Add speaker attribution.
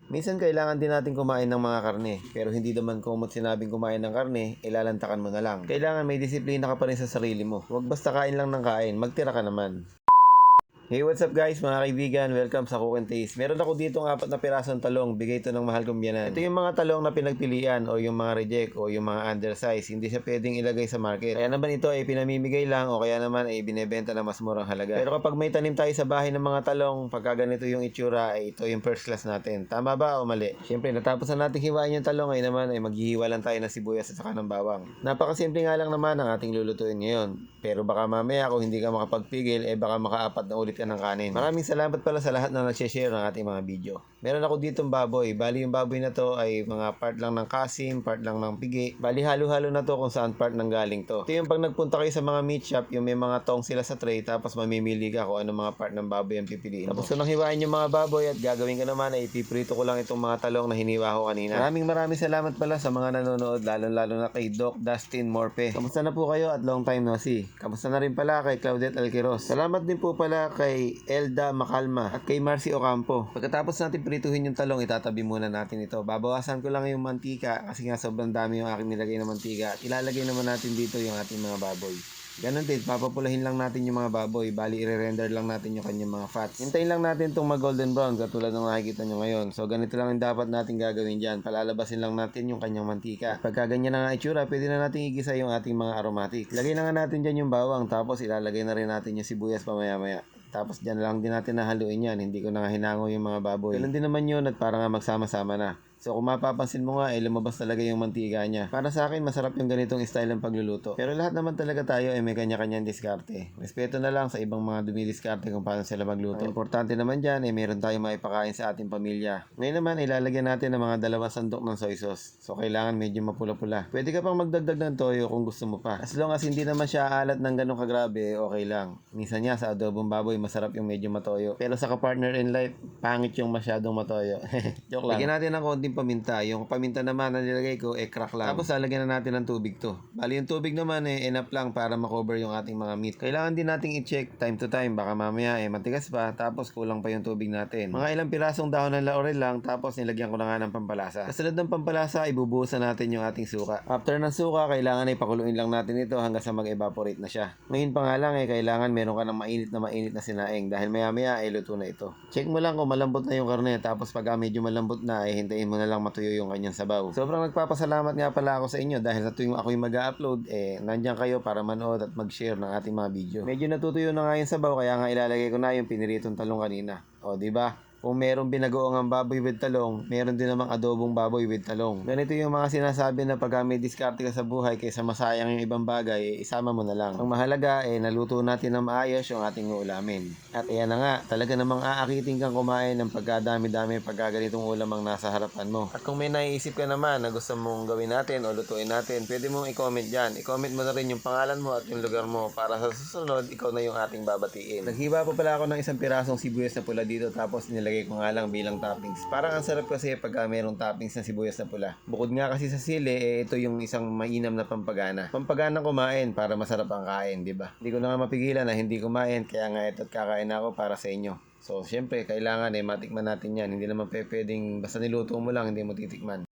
Speaker 1: Minsan kailangan din natin kumain ng mga karne, pero hindi naman kumot sinabing kumain ng karne, ilalantakan mo na lang. Kailangan may disiplina ka pa rin sa sarili mo. Huwag basta kain lang ng kain, magtira ka naman. Hey, what's up guys mga kaibigan? Welcome sa Cook and Taste. Meron ako dito ng 4 na pirasong talong, bigay ito ng mahal kong biyanan. Ito yung mga talong na pinagpilian o yung mga reject o yung mga undersize. Hindi siya pwedeng ilagay sa market. Kaya naman ito ay pinamimigay lang o kaya naman ay binebenta na mas murang halaga. Pero kapag may tanim tayo sa bahay ng mga talong, pagka ganito yung itsura ay ito yung first class natin. Tama ba o mali? Siyempre natapos na natin hiwain yung talong ay naman ay maghihiwa lang tayo ng sibuyas at saka ng bawang. Napakasimple nga lang naman ang ating lulutuin ngayon. Pero baka mamaya kung hindi ka makapagpigil, baka makaapat na ulit ka ng kanin. Maraming salamat pala sa lahat na nag-share ng ating mga video. Meron ako ditong baboy. Bali yung baboy na to ay mga part lang ng kasim, part lang ng pigi. Bali halo-halo na to kung saan part ng galing to. Ito yung pag nagpunta kayo sa mga meat shop, yung may mga tong sila sa tray, tapos mamimili ka kung ano mga part ng baboy ang pipiliin mo. Tapos kung nang hiwain yung mga baboy at gagawin ko naman ay ipiprito ko lang itong mga talong na hiniwa ko kanina. Maraming salamat pala sa mga nanonood, lalo na kay Doc Dustin Morpe. Kamusta na po kayo at long time no see? Kamusta na rin pala kay Claudette Alquiros. Salamat din po pala kay Elda Macalma at kay Marcy Ocampo. Pagkatapos natin prituhin yung talong, itatabi muna natin ito. Babawasan ko lang yung mantika kasi nga sobrang dami yung aking nilagay na mantika. At ilalagay naman natin dito yung ating mga baboy. Ganon din, papapulahin lang natin yung mga baboy. Bali, i-render lang natin yung kanyang mga fats. Hintayin lang natin itong mag-golden brown katulad ng nakikita nyo ngayon. So, ganito lang yung dapat natin gagawin dyan. Palalabasin lang natin yung kanyang mantika. Pagka ganyan na nga itsura, pwede na natin igisa yung ating mga aromatics. Lagay na nga natin dyan yung bawang, tapos ilalagay na rin natin yung sibuyas pamaya-maya. Tapos dyan lang din natin nahaluin yan. Hindi ko na nga hinango yung mga baboy. Ganun din naman yun at para nga magsama-sama na. So kung mapapansin mo nga, lumabas talaga yung mantika niya. Para sa akin, masarap yung ganitong style ng pagluluto. Pero lahat naman talaga tayo ay may kanya-kanyang diskarte. Respeto na lang sa ibang mga dumidiskarte kung paano sila magluto. Ang importante naman dyan, meron tayong maipakain sa ating pamilya. Ngayon naman, ilalagyan natin ng mga 2 sandok ng soy sauce. So kailangan medyo mapula-pula. Pwede ka pang magdagdag ng toyo kung gusto mo pa. As long as hindi naman siya alat ng ganong kagrabe, okay lang. Minsan niya sa adobong baboy, masarap yung medyo matoyo. Pero sa ka-partner in life, pangit yung masyadong matoyo. Joke lang. Lagyan natin ng konting paminta. Yung paminta naman na nilagay ko, crack lang. Tapos lalagyan na natin ng tubig to. Bali yung tubig naman enough lang para makover yung ating mga meat. Kailangan din nating i-check time to time. Baka mamaya matigas pa, tapos kulang pa yung tubig natin. Mga ilang pirasong dahon ng laurel lang, tapos nilagyan ko na nga ng pampalasa. Kasunod ng pampalasa, ibubuhusan natin yung ating suka. After ng suka, kailangan pakuluin lang natin ito hanggang sa mag-evaporate na siya. Ngayon pa nga lang kailangan meron ka ng mainit na sinaing dahil maya-maya luto na ito. Check mo lang kung malambot na yung karne, tapos pag medyo malambot na, hintayin mo na lang matuyo yung kanyang sabaw. Sobrang nagpapasalamat nga pala ako sa inyo dahil sa tuwing ako yung mag-upload, nandyan kayo para manood at mag-share ng ating mga video. Medyo natutuyo na nga yung sabaw, kaya nga ilalagay ko na yung piniritong talong kanina. O, di ba? Kung merong binagoong ang baboy with talong, meron din namang adobong baboy with talong. Ganito yung mga sinasabi na pag may diskarte ka sa buhay kaysa masayang yung ibang bagay, isama mo na lang. Ang mahalaga naluto natin ng maayos yung ating ulamin. At ayan na nga, talaga namang aakitin kang kumain ng pagkadami-dami pagka ganitong ulam ang nasa harapan mo. At kung may naiisip ka naman na gusto mong gawin natin o lutuin natin, pwede mong i-comment dyan. I-comment mo na rin yung pangalan mo at yung lugar mo para sa susunod, ikaw na yung ating babatiin. Naghiwa pa pala ako ng 1 pirasong sibuyas na pula dito, tapos nilagay ko nga lang bilang toppings. Parang ang sarap kasi pagka mayroong toppings na sibuyas na pula. Bukod nga kasi sa sili, ito yung isang mainam na pampagana. Pampagana kumain para masarap ang kain, di ba? Hindi ko na nga mapigilan na hindi kumain, kaya nga ito't kakain ako para sa inyo. So, syempre, kailangan matikman natin yan. Hindi naman pwedeng basta niluto mo lang, hindi mo titikman.